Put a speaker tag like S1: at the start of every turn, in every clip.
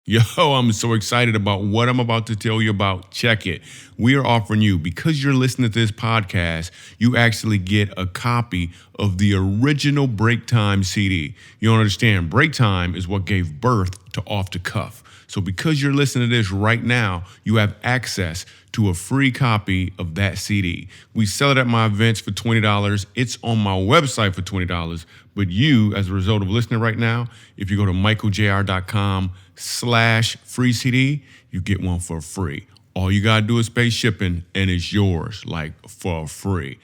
S1: Yo, I'm so excited about what I'm about to tell you about. Check it. We are offering you, because you're listening to this podcast, you actually get a copy of the original Break Time CD. You don't understand. Break Time is what gave birth to Off the Cuff. So because you're listening to this right now, you have access to a free copy of that CD. We sell it at my events for $20. It's on my website for $20. But you, as a result of listening right now, if you go to michaeljr.com/free CD, you get one for free. All you gotta do is pay shipping and it's yours, like for free.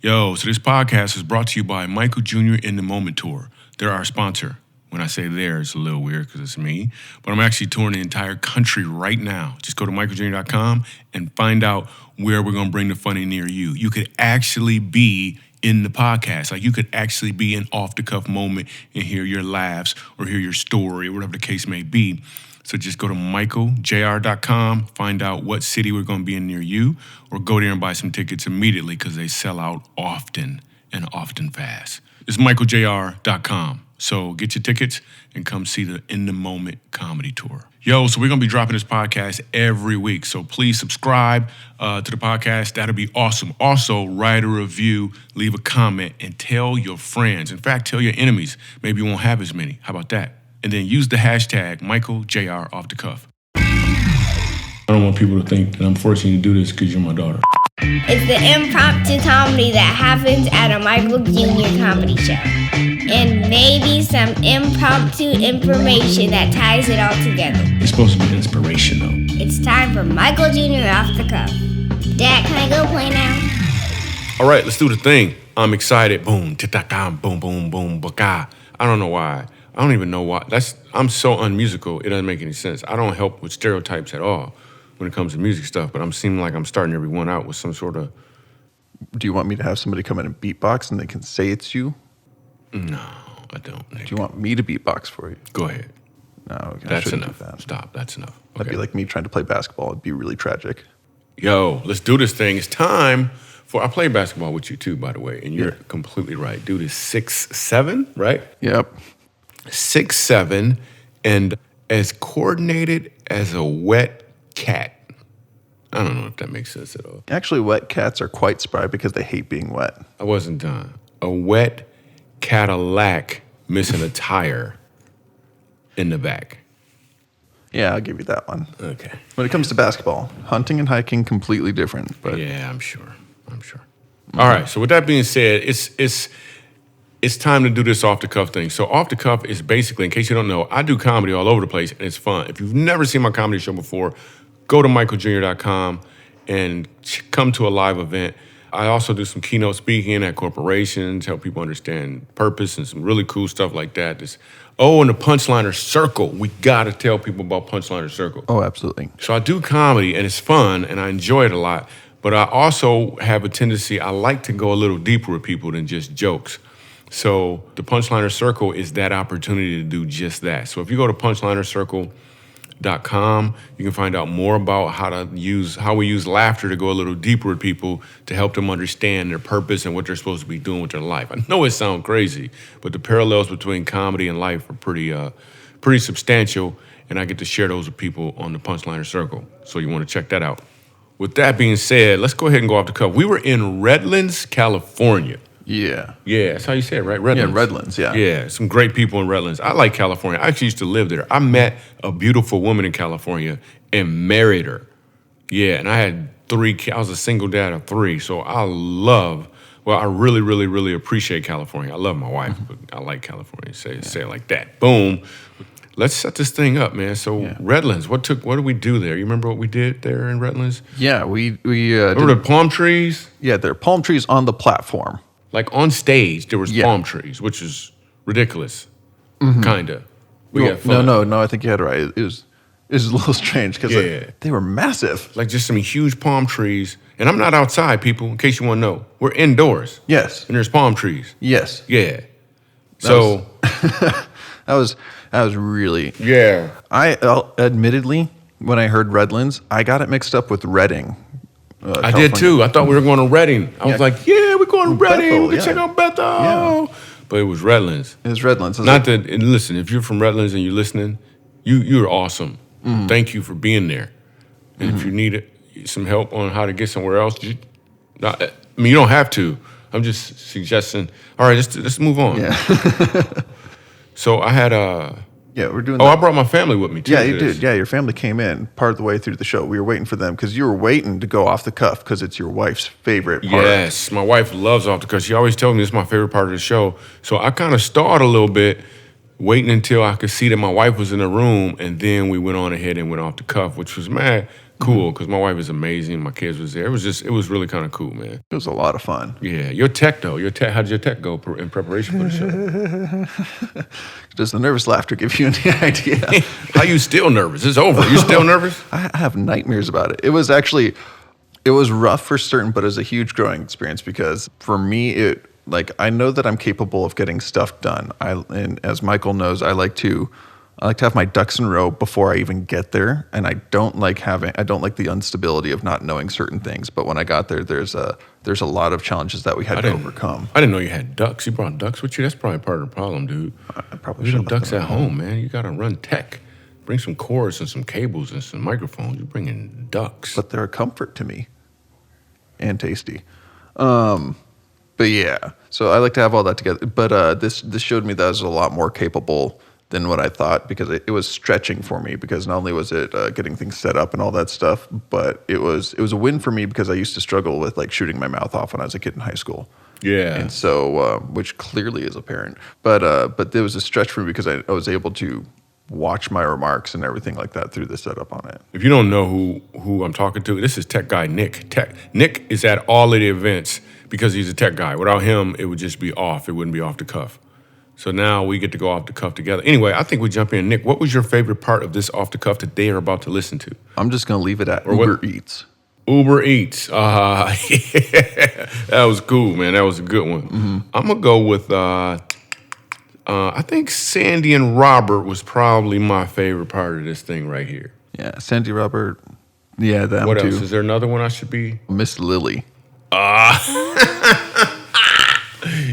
S1: Yo, so this podcast is brought to you by Michael Jr. in the Moment Tour. They're our sponsor. When I say there, it's a little weird because it's me, but I'm actually touring the entire country right now. Just go to michaeljr.com and find out where we're gonna bring the funny near you. You could actually be in the podcast. Like you could actually be an off-the-cuff moment and hear your laughs or hear your story or whatever the case may be. So just go to michaeljr.com, find out what city we're gonna be in near you, or go there and buy some tickets immediately because they sell out often and often fast. It's michaeljr.com. So get your tickets and come see the In the Moment comedy tour. Yo, so we're going to be dropping this podcast every week. So please subscribe to the podcast. That'll be awesome. Also, write a review, leave a comment, and tell your friends. In fact, tell your enemies. Maybe you won't have as many. How about that? And then use the hashtag MichaelJR_off-the-cuff. I don't want people to think that I'm forcing you to do this because you're my daughter.
S2: It's the impromptu comedy that happens at a Michael Jr. comedy show. And maybe some impromptu information that ties it all together.
S1: It's supposed to be inspirational.
S2: It's time for Michael Jr. Off the Cuff. Dad, can I go play now?
S1: All right, let's do the thing. I'm excited. Boom, ta-ta-ta, boom, boom, boom, baka. I don't know why. I don't even know why. I'm so unmusical, it doesn't make any sense. I don't help with stereotypes at all when it comes to music stuff, but I'm seeming like I'm starting everyone out with some sort of...
S3: Do you want me to have somebody come in and beatbox and they can say it's you?
S1: No, I don't. Nick.
S3: Do you want me to beatbox for you?
S1: Go ahead.
S3: No, okay,
S1: That's enough. Stop, that's enough. Okay.
S3: That'd be like me trying to play basketball. It'd be really tragic.
S1: Yo, let's do this thing. It's time for... I play basketball with you too, by the way, and you're completely right. Dude is 6'7", right?
S3: Yep.
S1: 6'7", and as coordinated as a wet cat. I don't know if that makes sense at all.
S3: Actually, wet cats are quite spry because they hate being wet.
S1: I wasn't done. A wet Cadillac missing a tire in the back.
S3: Yeah, I'll give you that one.
S1: Okay.
S3: When it comes to basketball, hunting and hiking, completely different. But
S1: yeah, I'm sure. Mm-hmm. All right, so with that being said, it's time to do this off-the-cuff thing. So off-the-cuff is basically, in case you don't know, I do comedy all over the place, and it's fun. If you've never seen my comedy show before, go to michaeljr.com and come to a live event. I also do some keynote speaking at corporations, help people understand purpose and some really cool stuff like that. And the Punchliner Circle. We got to tell people about Punchliner Circle.
S3: Oh, absolutely.
S1: So I do comedy, and it's fun, and I enjoy it a lot. But I also have a tendency, I like to go a little deeper with people than just jokes. So the Punchliner Circle is that opportunity to do just that. So if you go to punchlinercircle.com, you can find out more about how we use laughter to go a little deeper with people to help them understand their purpose and what they're supposed to be doing with their life. I know it sounds crazy, but the parallels between comedy and life are pretty substantial, and I get to share those with people on the Punchliner Circle. So you want to check that out. With that being said, let's go ahead and go off the cuff. We were in Redlands, California.
S3: Yeah.
S1: Yeah, that's how you say it, right? Redlands.
S3: Yeah, Redlands, yeah.
S1: Yeah, some great people in Redlands. I like California. I actually used to live there. I met a beautiful woman in California and married her. Yeah, and I had 3 kids. I was a single dad of 3, so I really, really, really appreciate California. I love my wife, but I like California. Say it like that. Boom. Let's set this thing up, man. So Redlands, what did we do there? You remember what we did there in Redlands?
S3: Yeah, we
S1: remember the palm trees?
S3: Yeah, there are palm trees on the platform.
S1: Like on stage, there was palm trees, which is ridiculous, kind of. We had fun.
S3: No. I think you had it right. It was a little strange because they were massive.
S1: Like just some huge palm trees. And I'm not outside, people, in case you want to know. We're indoors.
S3: Yes.
S1: And there's palm trees.
S3: Yes.
S1: Yeah. So.
S3: That was really.
S1: Yeah.
S3: Admittedly, when I heard Redlands, I got it mixed up with Redding.
S1: I did too. I thought we were going to Redding. I was like, we're going to Redding. We're check out Bethel.
S3: Yeah.
S1: but it was Redlands.
S3: It was Redlands.
S1: Not that, and listen, if you're from Redlands and you're listening, you're awesome. Thank you for being there. And if you need some help on how to get somewhere else, you don't have to. I'm just suggesting. All right, let's move on.
S3: Yeah.
S1: So I had
S3: Yeah, we're doing.
S1: I brought my family with me too.
S3: Yeah, you did. Yeah, your family came in part of the way through the show. We were waiting for them because you were waiting to go off the cuff because it's your wife's favorite part.
S1: Yes, my wife loves off the cuff. She always tells me it's my favorite part of the show. So I kind of stalled a little bit, waiting until I could see that my wife was in the room, and then we went on ahead and went off the cuff, which was mad cool because my wife is amazing. My kids was there. It was really kind of cool, man.
S3: It was a lot of fun.
S1: Yeah, your tech though. How did your tech go in preparation for the show?
S3: Does the nervous laughter give you any idea?
S1: How you still nervous? It's over. You still nervous?
S3: I have nightmares about it. It was rough for certain, but it was a huge growing experience because for me, I know that I'm capable of getting stuff done. And as Michael knows, I like to have my ducks in a row before I even get there, and I don't like the instability of not knowing certain things. But when I got there, there's a lot of challenges that we had to overcome.
S1: I didn't know you had ducks. You brought ducks with you? That's probably part of the problem, dude.
S3: I probably
S1: Leave
S3: should
S1: them
S3: have
S1: ducks at home, man. You got to run tech. Bring some cords and some cables and some microphones. You're bringing ducks.
S3: But they're a comfort to me, and tasty. But yeah, so I like to have all that together. But this showed me that I was a lot more capable than what I thought because it was stretching for me because not only was it getting things set up and all that stuff, but it was a win for me because I used to struggle with like shooting my mouth off when I was a kid in high school.
S1: Yeah.
S3: And so, which clearly is apparent, but there was a stretch for me because I was able to watch my remarks and everything like that through the setup on it.
S1: If you don't know who I'm talking to, this is tech guy Nick. Nick is at all of the events because he's a tech guy. Without him, it would just be off. It wouldn't be off the cuff. So now we get to go off the cuff together. Anyway, I think we jump in. Nick, what was your favorite part of this off the cuff that they are about to listen to?
S3: I'm just going to leave it at Uber Eats.
S1: Uber Eats. Yeah. That was cool, man. That was a good one. Mm-hmm. I'm going to go with, I think Sandy and Robert was probably my favorite part of this thing right here.
S3: Yeah, Sandy, Robert. Yeah, them
S1: What
S3: too.
S1: else? Is there another one I should be?
S3: Miss Lily.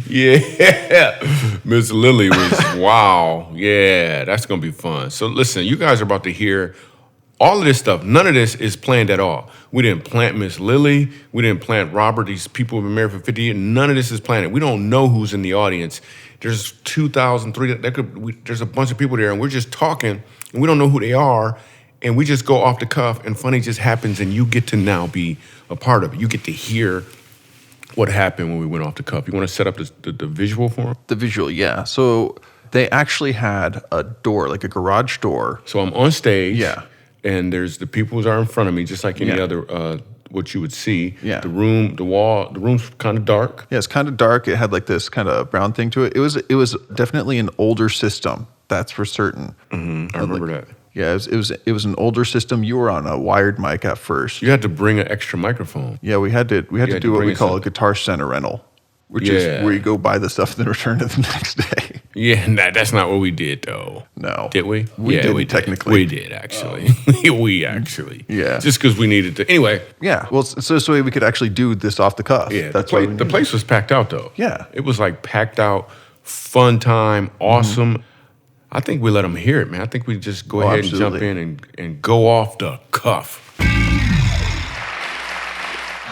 S1: Yeah, Miss Lily was, wow. Yeah, that's going to be fun. So listen, you guys are about to hear all of this stuff. None of this is planned at all. We didn't plant Miss Lily. We didn't plant Robert. These people have been married for 50 years. None of this is planned. We don't know who's in the audience. There's 2,000, 3,000, there's a bunch of people there, and we're just talking, and we don't know who they are, and we just go off the cuff, and funny just happens, and you get to now be a part of it. You get to hear what happened when we went off the cuff. You want to set up the visual for them?
S3: The visual, yeah. So they actually had a door, like a garage door.
S1: So I'm on stage.
S3: Yeah.
S1: And there's the people who are in front of me, just like any other, what you would see.
S3: Yeah.
S1: The room's kind of dark.
S3: Yeah, it's kind of dark. It had like this kind of brown thing to it. It was definitely an older system. That's for certain.
S1: Mm-hmm. I remember that.
S3: Yeah, it was an older system. You were on a wired mic at first.
S1: You had to bring an extra microphone.
S3: Yeah, we had to do what we call a Guitar Center rental, which is where you go buy the stuff and then return it the next day.
S1: Yeah, that's not what we did though.
S3: No.
S1: Did we?
S3: We did technically.
S1: We did actually. We actually.
S3: Yeah.
S1: Just because we needed to. Anyway.
S3: Yeah. Well, so we could actually do this off the cuff.
S1: Yeah.
S3: That's why
S1: the place was packed out though.
S3: Yeah.
S1: It was like packed out, fun time, awesome. Mm-hmm. I think we let them hear it, man. I think we just go ahead
S3: absolutely.
S1: and jump in and go off the cuff.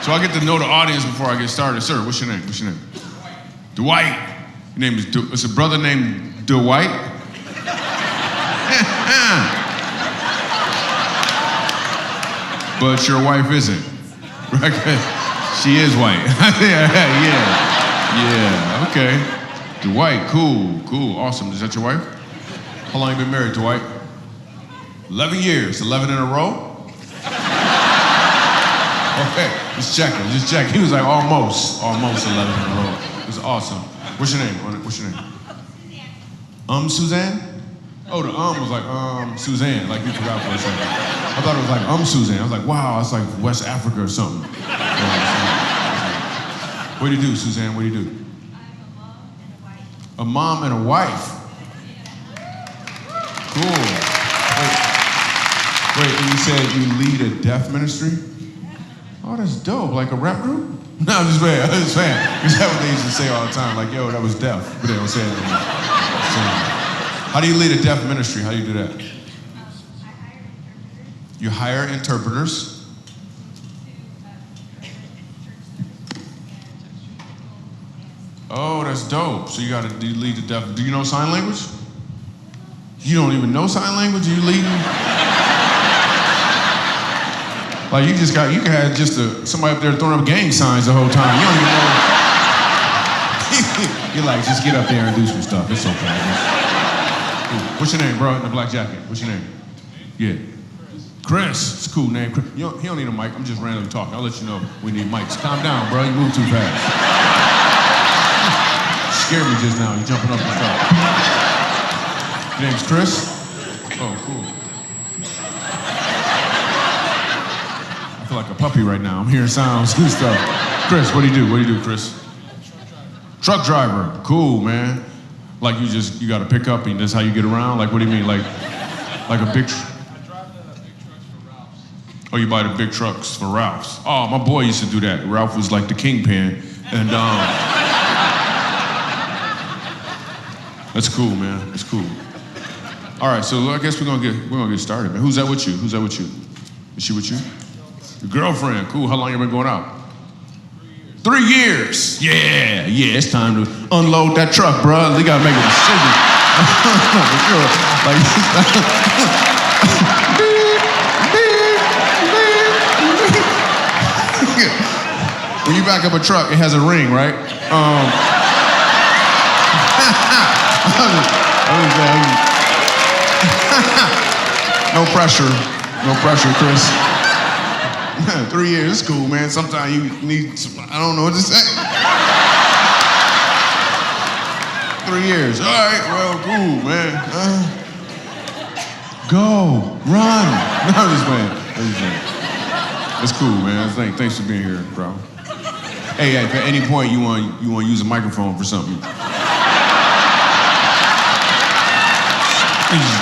S1: So I get to know the audience before I get started. Sir, what's your name? Dwight. Your name is it's a brother named Dwight. But your wife isn't. Right? She is white. Yeah, okay. Dwight, cool, awesome. Is that your wife? How long you been married, Dwight? 11 years, 11 in a row? Okay, just checking. He was like almost 11 in a row. It was awesome. What's your name? Suzanne? Oh, the was like, Suzanne, like you forgot for a second. I thought it was like, Suzanne. I was like, wow, that's like West Africa or something. What do you do, Suzanne? What do you do? A mom and a wife. Cool. Wait, and you said you lead a deaf ministry? Oh, Oh, that's dope. Like a rap group? No, I'm just saying. Is that what they used to say all the time? Like, yo, that was deaf. But they don't say it anymore. So, how do you lead a deaf ministry? How do you do that? You hire interpreters. Oh, that's dope. So you lead the deaf. Do you know sign language? You don't even know sign language? Are you leading? Like you can have just somebody up there throwing up gang signs the whole time. You don't even know. You're like, just get up there and do some stuff. It's okay. What's your name, bro? In the black jacket. What's your name? Yeah. Chris. It's a cool name. He don't need a mic. I'm just randomly talking. I'll let you know we need mics. Calm down, bro. You move too fast. You scared me just now. You're jumping up and stuff. Your name's Chris? Oh, cool. I feel like a puppy right now. I'm hearing sounds and stuff. Chris, what do you do? What do you do, Chris? Truck driver. Cool, man. Like you got to pick up and that's how you get around? Like, what do you mean? Like a big... Oh, you buy the big trucks for Ralph's. Oh, my boy used to do that. Ralph was like the kingpin. And that's cool, man. That's cool. All right, so I guess we're gonna get started, man. Who's that with you? Is she with you? Your girlfriend. Cool. How long you been going out? 3 years. Yeah. It's time to unload that truck, bro. We gotta make a decision. For sure. When you back up a truck, it has a ring, right? No pressure, Chris. 3 years, it's cool, man. Sometimes you need some, I don't know what to say. 3 years, all right, well, cool, man. Go, run. No, I'm just playing. It's cool, man. Thanks for being here, bro. Hey, if at any point you want to use a microphone for something,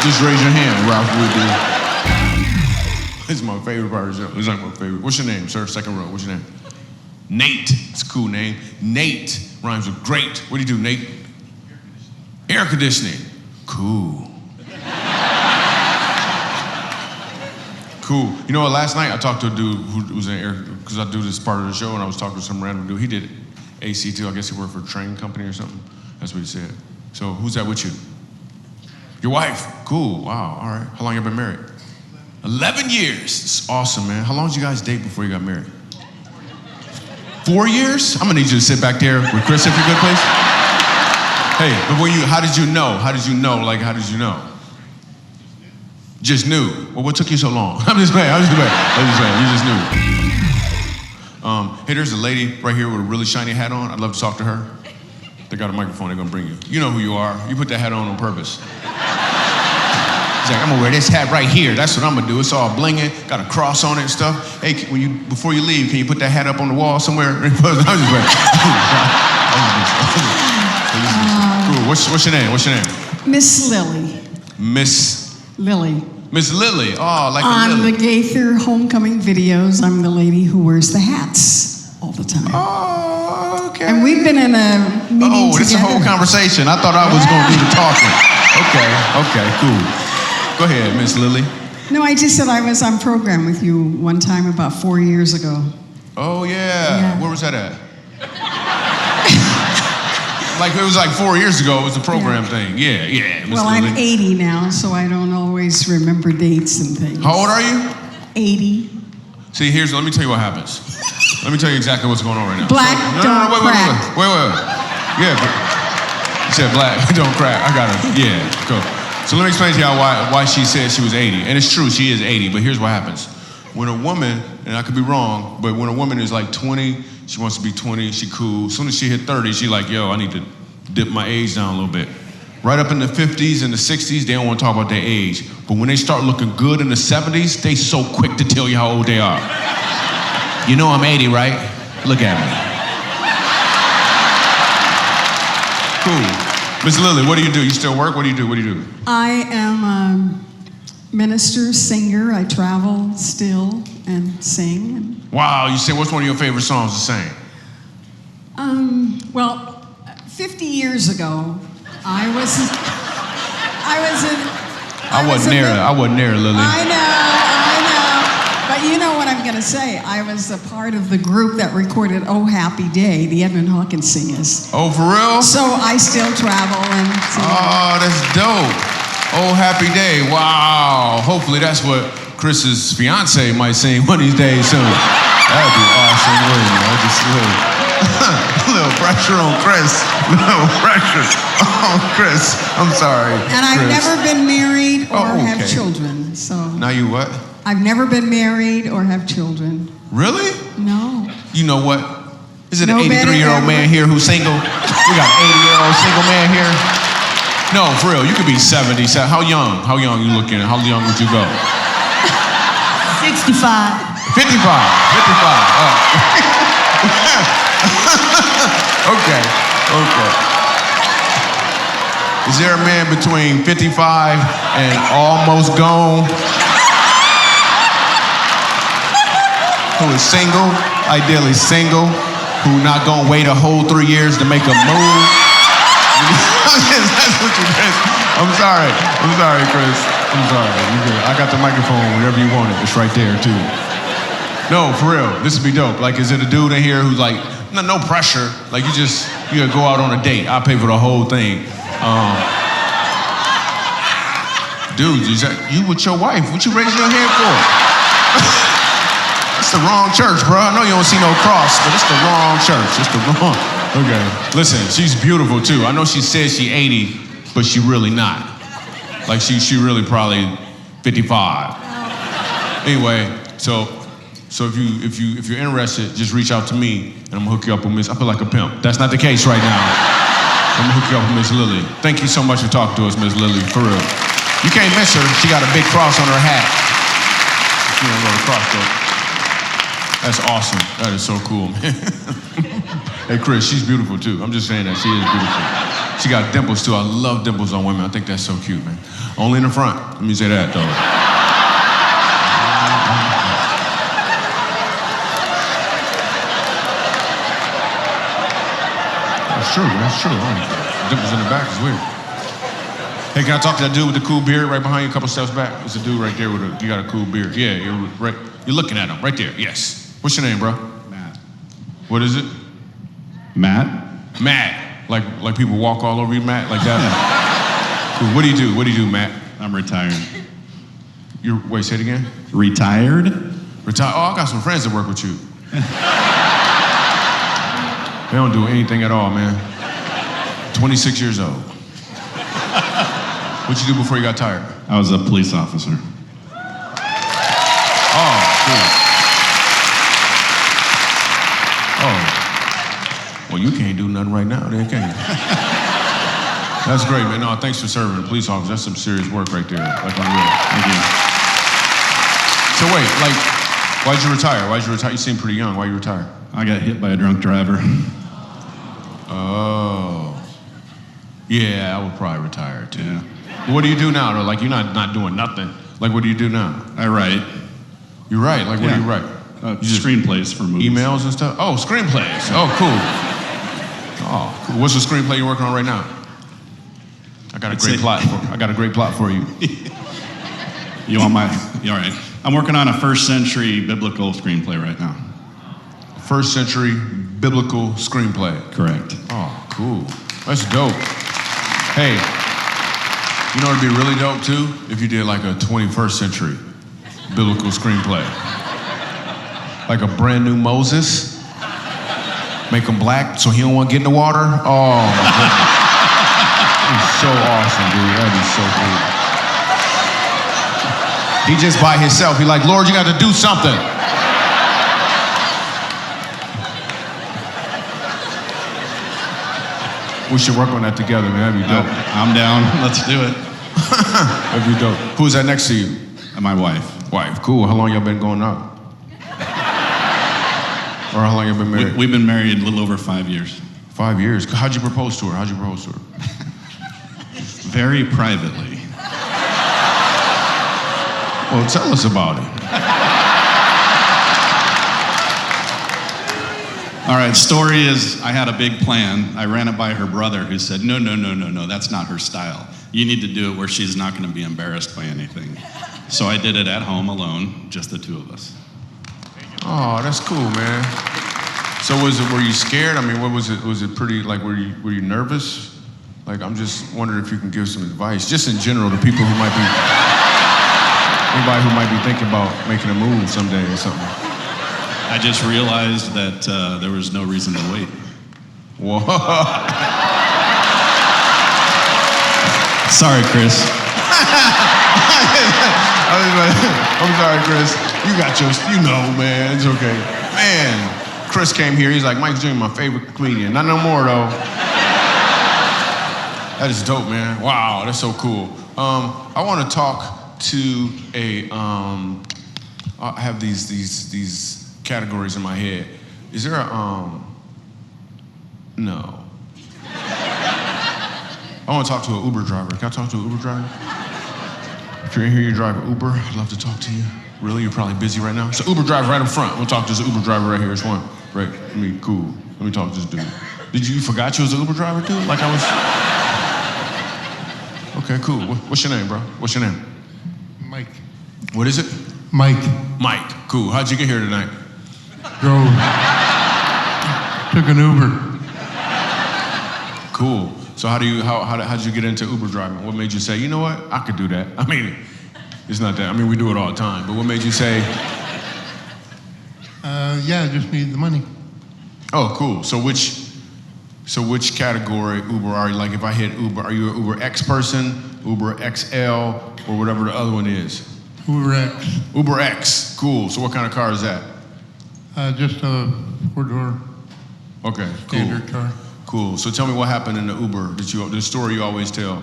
S1: just raise your hand, Ralph would do. This is my favorite part of the show. This is like my favorite. What's your name, sir? Second row. What's your name? Nate. It's a cool name. Nate rhymes with great. What do you do, Nate? Air conditioning. Cool. Cool. You know what? Last night I talked to a dude who was in air, because I do this part of the show, and I was talking to some random dude. He did AC too. I guess he worked for a train company or something. That's what he said. So who's that with you? Your wife. Cool. Wow. All right. How long you been married? 11 years. It's awesome, man. How long did you guys date before you got married? 4 years? I'm gonna need you to sit back there with Chris if you're good, please. Hey, but how did you know? How did you know? Just knew. Well, what took you so long? I'm just playing. You just knew. Hey, there's a lady right here with a really shiny hat on. I'd love to talk to her. They got a microphone. They're gonna bring you. You know who you are. You put that hat on purpose. She's like, I'm gonna wear this hat right here. That's what I'm gonna do. It's all blinging, got a cross on it and stuff. Hey, before you leave, can you put that hat up on the wall somewhere? I'm just playing. Cool. What's your name?
S4: Miss Lily.
S1: Miss
S4: Lily.
S1: Miss Lily. Oh, like
S4: on
S1: a Lily.
S4: the Gaither homecoming videos, I'm the lady who wears the hats all the time.
S1: Oh, okay.
S4: And we've been in a meeting together.
S1: This is a whole conversation. I thought I was going to do the talking. Okay, cool. Go ahead, Miss Lily.
S4: No, I just said I was on program with you one time about 4 years ago.
S1: Oh, yeah. Where was that at? Like, it was like 4 years ago. It was a program thing. Yeah, Miss
S4: Well,
S1: Lily.
S4: I'm 80 now, so I don't always remember dates and things.
S1: How old are you?
S4: 80.
S1: See, let me tell you what happens. Let me tell you exactly what's going on right now.
S4: Black don't crack.
S1: Wait. Yeah, you said black don't crack. I got it. Yeah, cool. So let me explain to you why she said she was 80. And it's true, she is 80, but here's what happens. When a woman, and I could be wrong, but when a woman is like 20, she wants to be 20, she cool. As soon as she hit 30, she like, yo, I need to dip my age down a little bit. Right up in the 50s and the 60s, they don't want to talk about their age. But when they start looking good in the 70s, they so quick to tell you how old they are. You know I'm 80, right? Look at me. Cool. Miss Lily, what do you do? You still work? What do you do?
S4: I am a minister, singer. I travel still, and sing.
S1: Wow, you sing. What's one of your favorite songs to sing?
S4: Well, 50 years ago, I wasn't
S1: there, Lily.
S4: I know. But you know what I'm going to say. I was a part of the group that recorded Oh Happy Day, the Edmund Hawkins Singers.
S1: Oh, for real?
S4: So I still travel and sing.
S1: Oh, that's dope. Oh, Happy Day. Wow. Hopefully that's what Chris's fiance might sing one of these days soon. That'd be awesome, wouldn't it? That'd just a little pressure on Chris. Little pressure on Chris. I'm sorry.
S4: And I've
S1: Chris.
S4: never been married or have
S1: okay.
S4: children. So
S1: Now you what?
S4: I've never been married or have children.
S1: Really?
S4: No.
S1: You know what? Is it
S4: No
S1: an
S4: better
S1: 83-year-old man
S4: ever.
S1: here who's single? We got an 80-year-old single man here? No, for real. You could be 70. So how young? How young you looking? How young would you go?
S5: 65.
S1: 55. 55. Oh. Okay. Is there a man between 55 and almost gone who is single, ideally single, who not gonna wait a whole 3 years to make a move? That's what you did. I'm sorry, Chris. I'm sorry. You good. I got the microphone whenever you want it. It's right there too. No, for real. This would be dope. Like, is it a dude in here who's like, no pressure. Like you gotta go out on a date. I'll pay for the whole thing. Dude, is that you with your wife? What you raising your hand for? It's the wrong church, bro. I know you don't see no cross, but it's the wrong church. It's the wrong. Okay. Listen, she's beautiful too. I know she says she's 80, but she really not. Like she really probably 55. Anyway, so if you're interested, just reach out to me and I'm gonna hook you up with Miss. I feel like a pimp. That's not the case right now. I'm gonna hook you up with Miss Lily. Thank you so much for talking to us, Miss Lily. For real. You can't miss her. She got a big cross on her hat. You don't know the cross though. That's awesome. That is so cool, man. Hey, Chris, she's beautiful too. I'm just saying that she is beautiful. She got dimples too. I love dimples on women. I think that's so cute, man. Only in the front. Let me say that though. That's true. Dimples in the back is weird. Hey, can I talk to that dude with the cool beard right behind you, a couple steps back? There's a dude right there you got a cool beard. Yeah, you're looking at him right there. Yes. What's your name, bro?
S6: Matt.
S1: What is it?
S6: Matt?
S1: Matt. Like people walk all over you, Matt, like that. Cool. What do you do, Matt?
S6: I'm retired.
S1: Wait, say it again.
S6: Retired?
S1: Retired. Oh, I got some friends that work with you. They don't do anything at all, man. 26 years old. What'd you do before you got tired?
S6: I was a police officer.
S1: Oh, cool. Oh. Well, you can't do nothing right now, then, can you? That's great, man. No, thanks for serving. Police officer, that's some serious work right there. Like, on real. Thank you. So wait, why'd you retire? You seem pretty young. Why'd you retire?
S6: I got hit by a drunk driver.
S1: Oh. Yeah, I would probably retire too.
S6: Yeah.
S1: What do you do now though? Like you're not doing nothing. Like what do you do now?
S6: I write.
S1: You write? Like what do you write?
S6: Screenplays for movies.
S1: Emails and stuff? Oh, screenplays. Oh, cool. Oh, cool. What's the screenplay you're working on right now? I got a great plot for you.
S6: You want all right. I'm working on a first century biblical screenplay right now.
S1: First century biblical screenplay.
S6: Correct.
S1: Oh, cool. That's dope. Hey, you know it'd be really dope too if you did like a 21st century biblical screenplay. Like a brand new Moses. Make him black so he don't want to get in the water. Oh my goodness. It's so awesome, dude. That'd be so cool. He just by himself. He like, Lord, you got to do something. We should work on that together, man. That'd be dope.
S6: I'm down. Let's do it.
S1: That'd be dope. Who's that next to you?
S6: My wife.
S1: Wife. Cool. How long y'all been going out? Or how long y'all been married?
S6: We've been married a little over 5 years.
S1: 5 years. How'd you propose to her?
S6: Very privately.
S1: Well, tell us about it.
S6: All right, story is I had a big plan. I ran it by her brother who said, no, that's not her style. You need to do it where she's not going to be embarrassed by anything. So I did it at home alone, just the two of us.
S1: Oh, that's cool, man. So were you scared? I mean, what was it? Was it pretty, like, were you nervous? Like, I'm just wondering if you can give some advice, just in general, to people who might be, anybody who might be thinking about making a move someday or something.
S6: I just realized that there was no reason to wait.
S1: Whoa.
S6: Sorry, Chris.
S1: I'm sorry, Chris. You got yours. You know, man. It's okay. Man, Chris came here. He's like, Mike Jr., my favorite comedian. Not no more, though. That is dope, man. Wow, that's so cool. I want to talk to I have these categories in my head. Is there a, no. I want to talk to an Uber driver. Can I talk to an Uber driver? If you're in here, you drive an Uber, I'd love to talk to you. Really? You're probably busy right now? So Uber driver right up front. We'll talk to this Uber driver right here. It's one. Right. Cool. Let me talk to this dude. You forgot you was an Uber driver, dude? Like I was... Okay, cool. What's your name, bro? What's your name?
S5: Mike.
S1: What is it?
S5: Mike.
S1: Mike. Cool. How'd you get here tonight?
S5: Took an Uber.
S1: Cool. So how'd you get into Uber driving? What made you say, you know what? I could do that. I mean, it's not that. I mean, we do it all the time. But what made you say?
S5: Yeah, I just needed the money.
S1: Oh, cool. So which category Uber are you? Like if I hit Uber, are you an Uber X person, Uber XL, or whatever the other one is?
S5: Uber X.
S1: Uber X. Cool. So what kind of car is that?
S5: Just a four-door
S1: Okay, cool.
S5: standard car.
S1: Cool. So tell me what happened in the Uber. The story you always tell.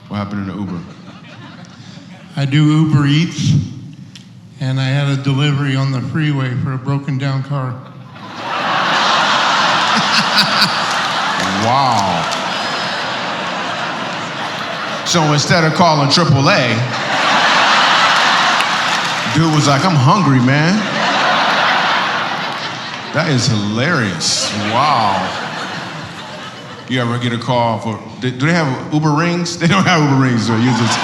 S1: What happened in the Uber?
S5: I do Uber Eats, and I had a delivery on the freeway for a broken down car.
S1: Wow. So instead of calling AAA, dude was like, I'm hungry, man. That is hilarious. Wow. You ever get a call for, do they have Uber Rings? They don't have Uber Rings, so you just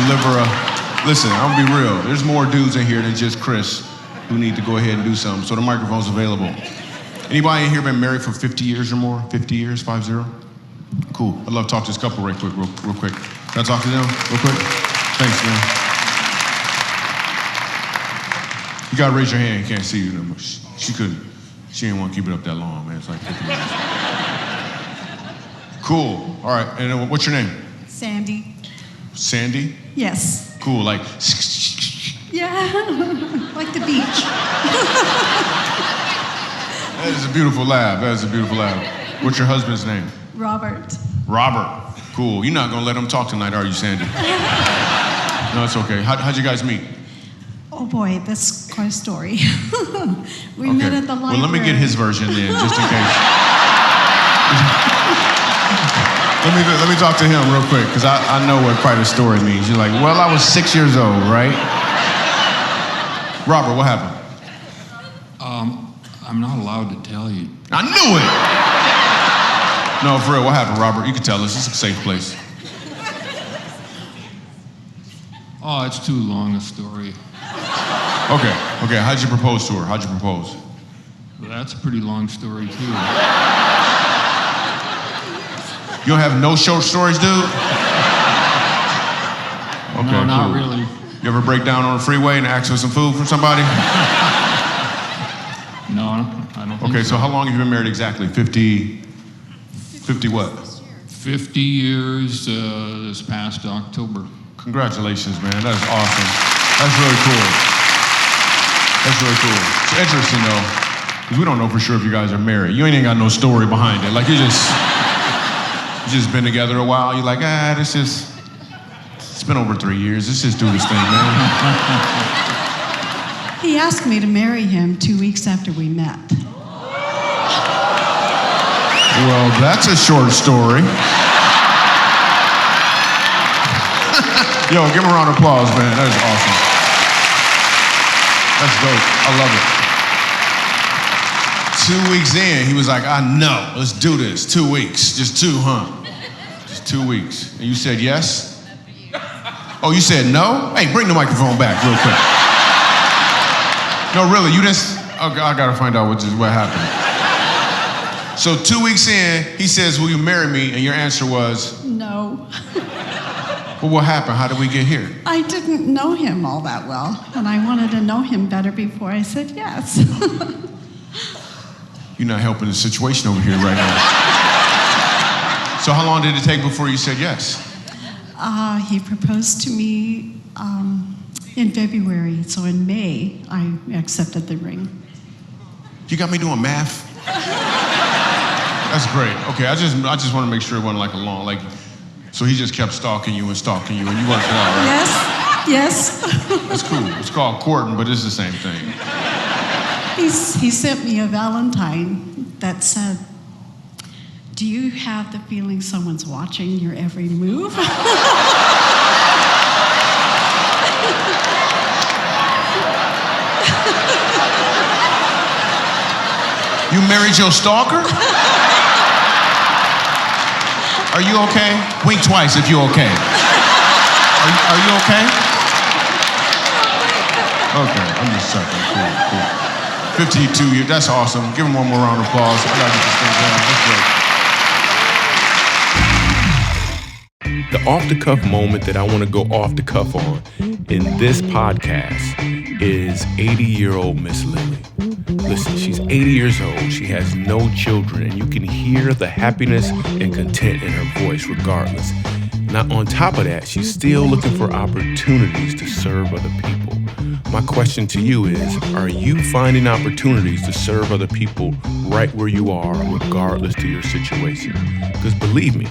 S1: deliver a, listen, I'm gonna be real. There's more dudes in here than just Chris who need to go ahead and do something, so the microphone's available. Anybody in here been married for 50 years or more? 50 years, 50? Cool. I'd love to talk to this couple real quick. Can I talk to them real quick? Thanks, man. You gotta raise your hand. You can't see you that much. She couldn't. She didn't want to keep it up that long, man. It's like 50 minutes. Cool. All right. And then what's your name?
S7: Sandy.
S1: Sandy?
S7: Yes.
S1: Cool. Like.
S7: Yeah. Like the beach.
S1: That is a beautiful laugh. What's your husband's name?
S7: Robert.
S1: Robert. Cool. You're not gonna let him talk tonight, are you, Sandy? No, it's okay. How'd you guys meet?
S7: Oh boy, that's quite a story. We met at the library.
S1: Well, let me get his version then, just in case. let me talk to him real quick, because I know what quite a story means. You're like, well, I was 6 years old, right? Robert, what happened?
S8: I'm not allowed to tell you.
S1: I knew it! No, for real, what happened, Robert? You can tell us. It's a safe place.
S8: Oh, it's too long a story.
S1: Okay. How'd you propose to her? How'd you propose?
S8: Well, that's a pretty long story, too.
S1: You don't have no short stories, dude? Okay,
S8: no, not
S1: cool.
S8: really.
S1: You ever break down on the freeway and ask for some food from somebody?
S8: No, I don't think
S1: Okay, so how long have you been married exactly? 50 what?
S8: 50 years this past October.
S1: Congratulations, man. That is awesome. That's really cool. It's interesting, though, because we don't know for sure if you guys are married. You ain't got no story behind it. Like, you just been together a while. You're like, it's been over 3 years. Let's just do this thing, man.
S7: He asked me to marry him 2 weeks after we met.
S1: Well, that's a short story. Yo, give him a round of applause, man. That is awesome. That's dope. I love it. 2 weeks in, he was like, I know, let's do this. 2 weeks, just 2, huh? Just 2 weeks. And you said yes? Oh, you said no? Hey, bring the microphone back real quick. No, really, you just, I gotta find out what happened. So 2 weeks in, he says, will you marry me? And your answer was?
S7: No.
S1: Well, what happened? How did we get here?
S7: I didn't know him all that well, and I wanted to know him better before I said yes.
S1: You're not helping the situation over here right now. So how long did it take before you said yes?
S7: He proposed to me in February, so in May, I accepted the ring.
S1: You got me doing math? That's great. Okay, I just want to make sure it wasn't like a long, like, so he just kept stalking you and you worked it out, right?
S7: Yes.
S1: That's cool. It's called courting, but it's the same thing.
S7: He sent me a Valentine that said, do you have the feeling someone's watching your every move?
S1: You married your stalker? Are you okay? Wink twice if you're okay. Are you okay? Okay, I'm just sucking. Cool. 52 years, that's awesome. Give him one more round of applause. I gotta get this thing going. That's great. The off-the-cuff moment that I want to go off-the-cuff on in this podcast is 80-year-old Miss Lily. Listen, she's 80 years old. She has no children, and you can hear the happiness and content in her voice regardless. Now, on top of that, she's still looking for opportunities to serve other people. My question to you is, are you finding opportunities to serve other people right where you are, regardless to your situation? Because believe me,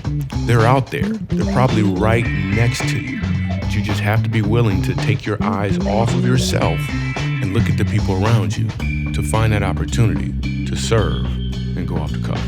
S1: they're out there. They're probably right next to you. But you just have to be willing to take your eyes off of yourself and look at the people around you to find that opportunity to serve and go off the cuff.